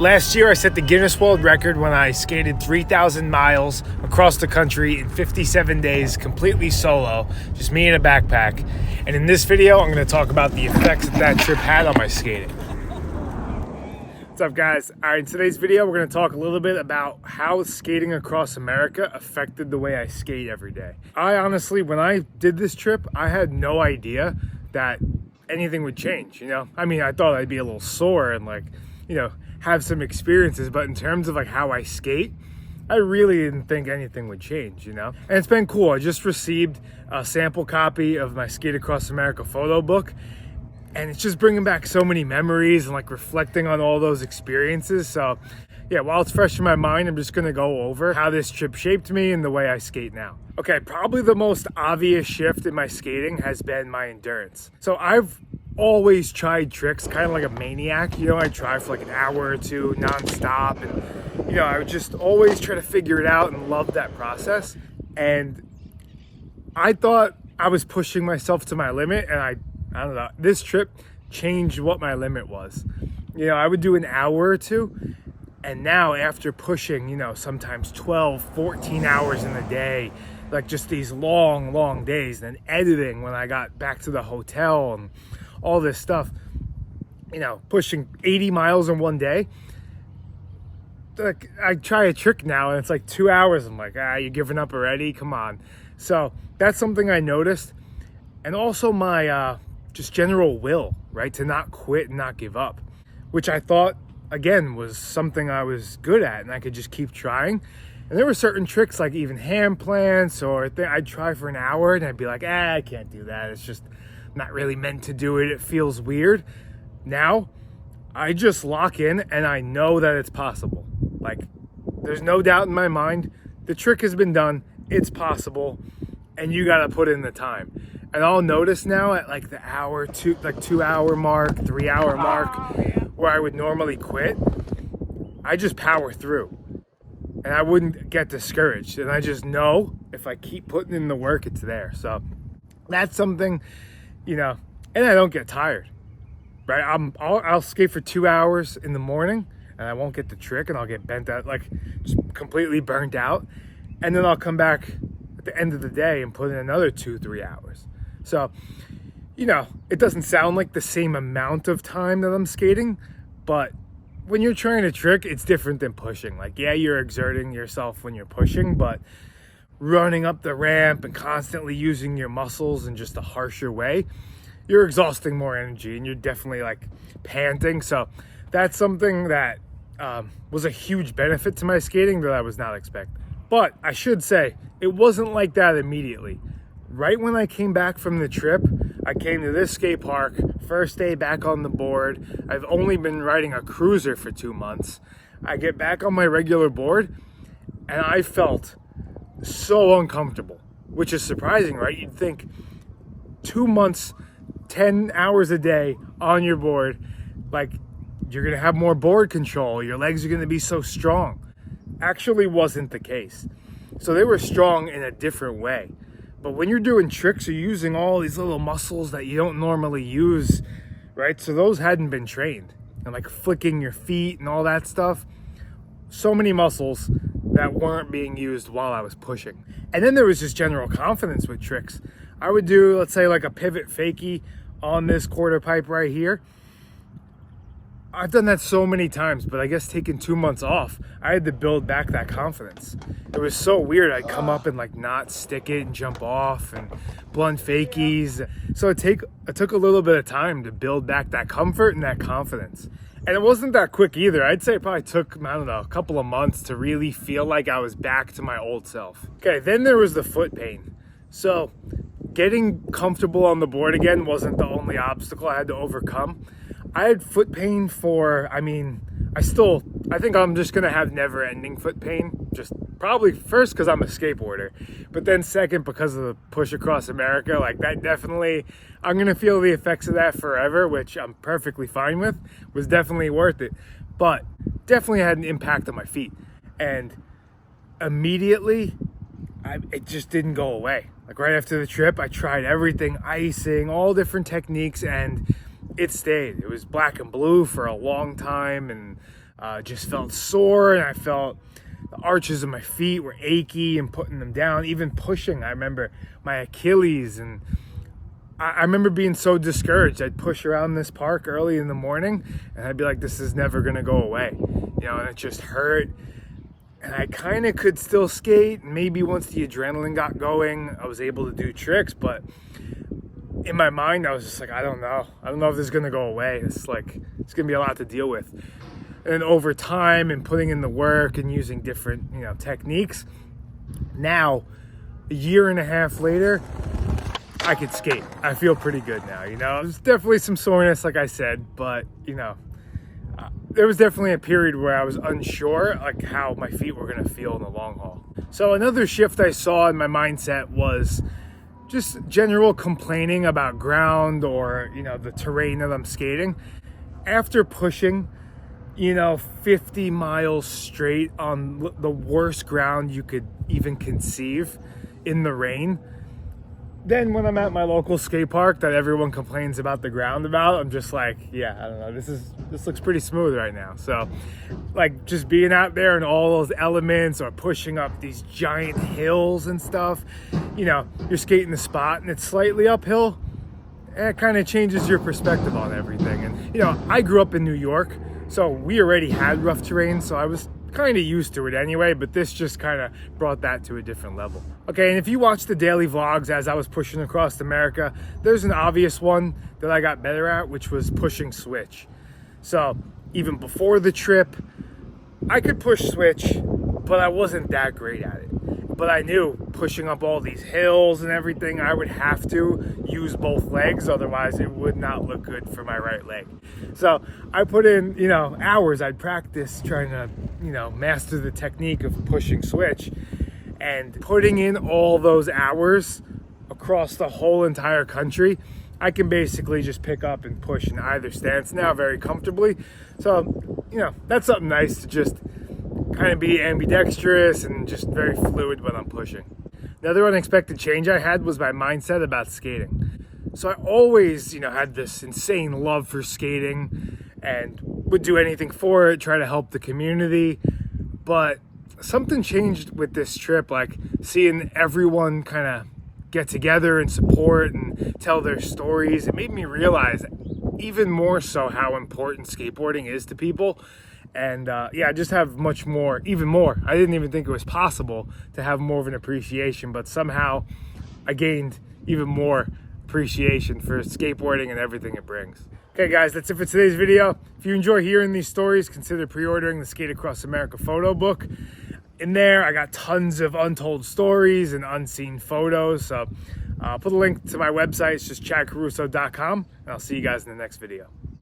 Last year, I set the Guinness World Record when I skated 3,000 miles across the country in 57 days, completely solo, just me in a backpack. And in this video, I'm going to talk about the effects that trip had on my skating. What's up, guys? All right, in today's video, we're going to talk a little bit about how skating across America affected the way I skate every day. I honestly, when I did this trip, I had no idea that anything would change, I mean, I thought I'd be a little sore and have some experiences, but in terms of how I skate, I really didn't think anything would change, And it's been cool. I just received a sample copy of my Skate Across America photo book, and it's just bringing back so many memories and reflecting on all those experiences. So yeah, while it's fresh in my mind, I'm just gonna go over how this trip shaped me and the way I skate now. Okay, probably the most obvious shift in my skating has been my endurance. So I've always tried tricks kind of like a maniac. I try for an hour or two nonstop, and I would just always try to figure it out and love that process. And I thought I was pushing myself to my limit, and I don't know, this trip changed what my limit was. I would do an hour or two, and now after pushing sometimes 12 14 hours in a day, just these long days, and then editing when I got back to the hotel and all this stuff, pushing 80 miles in one day. I try a trick now and it's 2 hours. I'm like, you're giving up already? Come on. So that's something I noticed. And also my just general will, right? To not quit and not give up, which I thought, again, was something I was good at and I could just keep trying. And there were certain tricks, like even hand plants, or I'd try for an hour and I'd be like, I can't do that. It's just not really meant to do it. It feels weird. Now, I just lock in and I know that it's possible. There's no doubt in my mind. The trick has been done. It's possible. And you got to put in the time. And I'll notice now at the hour, 2 hour mark, 3 hour mark, where I would normally quit, I just power through. And I wouldn't get discouraged. And I just know if I keep putting in the work, it's there. So that's something, and I don't get tired, right? I'll skate for 2 hours in the morning and I won't get the trick, and I'll get bent out, just completely burnt out. And then I'll come back at the end of the day and put in another 2-3 hours. So, it doesn't sound like the same amount of time that I'm skating, but when you're trying a trick, it's different than pushing. Yeah, you're exerting yourself when you're pushing, but running up the ramp and constantly using your muscles in just a harsher way, you're exhausting more energy and you're definitely panting. So that's something that was a huge benefit to my skating that I was not expecting. But I should say, it wasn't like that immediately. Right when I came back from the trip, I came to this skate park, first day back on the board. I've only been riding a cruiser for 2 months. I get back on my regular board and I felt so uncomfortable, which is surprising, right? You'd think 2 months, 10 hours a day on your board, you're gonna have more board control, your legs are gonna be so strong. Actually wasn't the case. So they were strong in a different way. But when you're doing tricks, you're using all these little muscles that you don't normally use, right? So those hadn't been trained. And flicking your feet and all that stuff. So many muscles that weren't being used while I was pushing. And then there was just general confidence with tricks. I would do, let's say, a pivot fakie on this quarter pipe right here. I've done that so many times, but I guess taking 2 months off, I had to build back that confidence. It was so weird. I'd come up and not stick it and jump off and blunt fakies. So it took a little bit of time to build back that comfort and that confidence. And it wasn't that quick either. I'd say it probably took, a couple of months to really feel like I was back to my old self. Okay, then there was the foot pain. So getting comfortable on the board again wasn't the only obstacle I had to overcome. I had foot pain for, I think I'm just going to have never-ending foot pain. Just probably first because I'm a skateboarder, but then second because of the push across America. That definitely, I'm going to feel the effects of that forever, which I'm perfectly fine with. Was definitely worth it, but definitely had an impact on my feet. And immediately, it just didn't go away. Right after the trip, I tried everything, icing, all different techniques, and it stayed. It was black and blue for a long time, and just felt sore, and I felt the arches of my feet were achy and putting them down. Even pushing, I remember my Achilles, and I remember being so discouraged. I'd push around this park early in the morning and I'd be like, this is never gonna go away, and it just hurt. And I kind of could still skate. Maybe once the adrenaline got going, I was able to do tricks, but in my mind, I was just like, I don't know if this is gonna go away. It's gonna be a lot to deal with. And then over time and putting in the work and using different, techniques, now, a year and a half later, I could skate. I feel pretty good now, There's definitely some soreness, like I said, but, there was definitely a period where I was unsure, how my feet were going to feel in the long haul. So another shift I saw in my mindset was just general complaining about ground or, the terrain that I'm skating. After pushing, 50 miles straight on the worst ground you could even conceive in the rain, then when I'm at my local skate park that everyone complains about the ground about, I'm just like, yeah, I don't know, this looks pretty smooth right now. So just being out there and all those elements, or pushing up these giant hills and stuff, you're skating the spot and it's slightly uphill, and it kind of changes your perspective on everything. And I grew up in New York, so we already had rough terrain, so I was kind of used to it anyway, but this just kind of brought that to a different level. Okay, and if you watch the daily vlogs as I was pushing across America, there's an obvious one that I got better at, which was pushing switch. So even before the trip, I could push switch, but I wasn't that great at it. But I knew pushing up all these hills and everything, I would have to use both legs, otherwise it would not look good for my right leg. So I put in, hours. I'd practice trying to, master the technique of pushing switch, and putting in all those hours across the whole entire country. I can basically just pick up and push in either stance now very comfortably. So, that's something nice to just kind of be ambidextrous and just very fluid when I'm pushing. The other unexpected change I had was my mindset about skating. So I always, had this insane love for skating and would do anything for it, try to help the community. But something changed with this trip, seeing everyone kind of get together and support and tell their stories. It made me realize even more so how important skateboarding is to people. And I just have even more. I didn't even think it was possible to have more of an appreciation, but somehow I gained even more appreciation for skateboarding and everything it brings. Okay guys, that's it for today's video. If you enjoy hearing these stories, consider pre-ordering the Skate Across America photo book. In there, I got tons of untold stories and unseen photos. So I'll put a link to my website. It's just chadcaruso.com, and I'll see you guys in the next video.